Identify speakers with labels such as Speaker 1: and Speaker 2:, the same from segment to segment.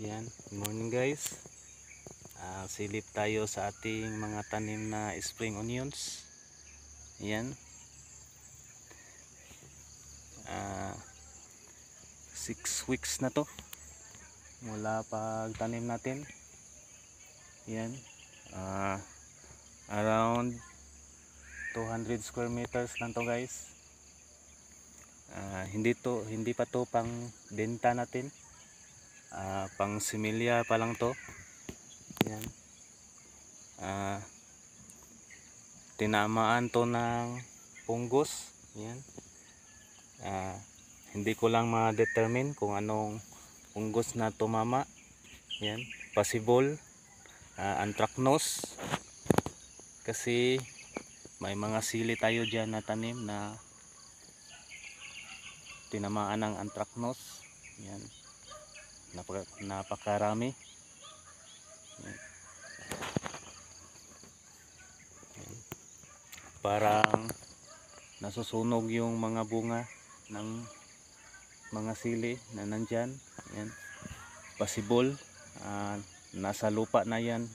Speaker 1: Yan, good morning guys. Silip tayo sa ating mga tanim na spring onions. Yan. 6 weeks na to mula pag tanim natin. Yan. Around 200 square meters lang to guys. Hindi pa to pang benta natin. Pang similya pa lang to. Yan. Tinamaan to ng punggos. Yan. Hindi ko lang ma-determine kung anong punggos na tumama. Yan. Possible anthracnose, kasi may mga sili tayo dyan na tanim na tinamaan ng anthracnose. Yan. Napakarami. Yan. Yan. Parang nasusunog yung mga bunga ng mga sili na nandyan. Yan. Possible nasa lupa na yan,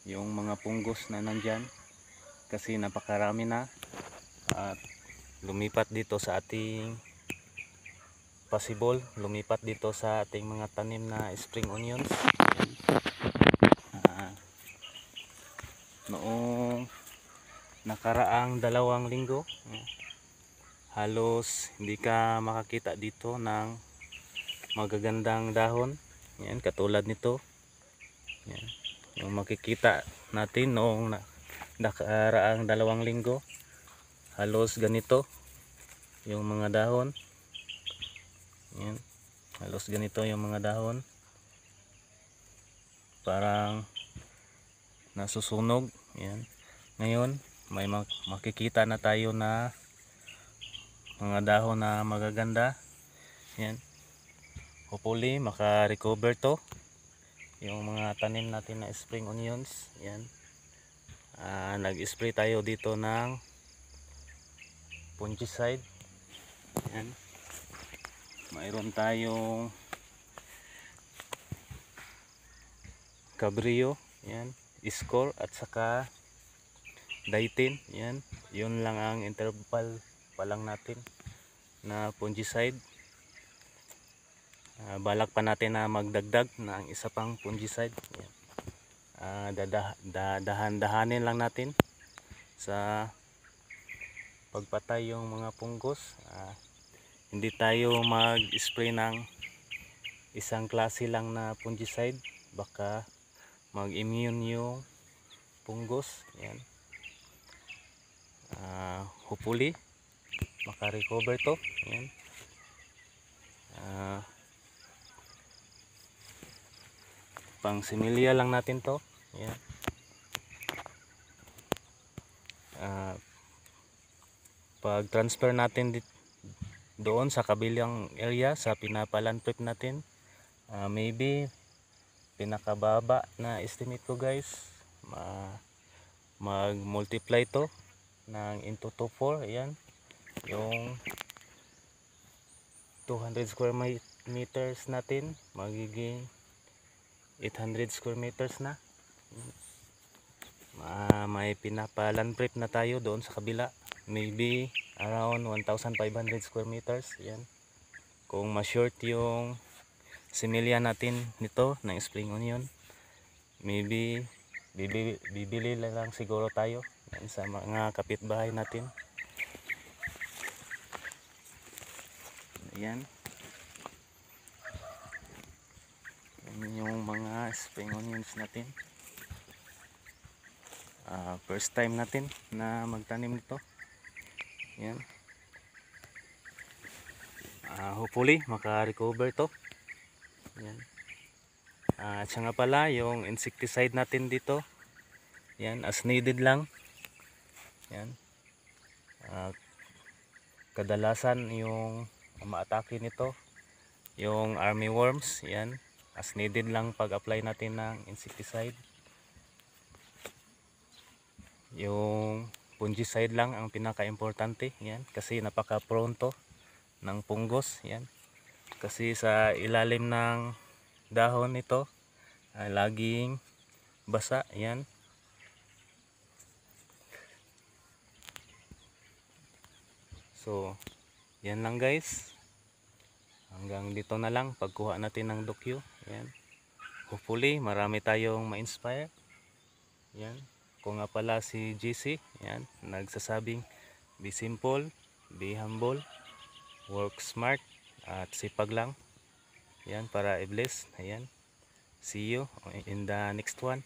Speaker 1: yung mga punggos na nandyan, kasi napakarami na at lumipat dito sa ating mga tanim na spring onions. Noong nakaraang 2 linggo, halos hindi ka makakita dito ng magagandang dahon. Yan, katulad nito. Yan, yung makikita natin noong nakaraang 2 linggo, halos ganito yung mga dahon. Yan, halos ganito yung mga dahon, parang nasusunog. Yan. Ngayon may makikita na tayo na mga dahon na magaganda. Yan. Hopefully maka-recover to yung mga tanim natin na spring onions. Yan. Nag-spray tayo dito ng fungicide. Yan. Mayroon tayong Cabrio, yan, Score at saka Daitin. Yan. Yun lang ang interval pa lang natin na fungicide. Balak pa natin na magdagdag ng isa pang fungicide. Dahan-dahanin lang natin sa pagpatay yung mga punggos. Hindi tayo mag-spray ng isang klase lang na fungicide, baka mag-immune yung punggos. Yan. Hopefully maka-recover to. Yan. Pang similya lang natin to. Yan. Pag transfer natin doon sa kabilang area, sa pinapalan prep natin, maybe pinakababa na estimate ko guys, mag multiply to ng into 2 4. Ayan, yung 200 square meters natin magiging 800 square meters na. May pinapalan prep na tayo doon sa kabila, maybe around 1,500 square meters. Yan. Kung ma-short yung similya natin nito ng spring onion, maybe bibili lang siguro tayo yan sa mga kapitbahay natin. Yan. Yan yung mga spring onions natin. First time natin na magtanim nito. Yan. Hopefully maka-recover to. Yan. At siya nga pala, yung insecticide natin dito, yan, as needed lang. Yan. Kadalasan yung umaatake nito yung army worms. Yan, as needed lang pag apply natin ng insecticide. Yung fungicide lang ang pinaka importante. Yan, kasi napaka prone to ng punggos. Yan. Kasi sa ilalim ng dahon nito ay laging basa. Yan. So, yan lang guys. Hanggang dito na lang pagkuha natin ng dokyo. Yan. Hopefully, marami tayong ma-inspire. Yan. Ako nga pala si GC. Yan. Nagsasabing, be simple, be humble, work smart, at sipag lang. Yan, para i-bless. Ayan. See you in the next one.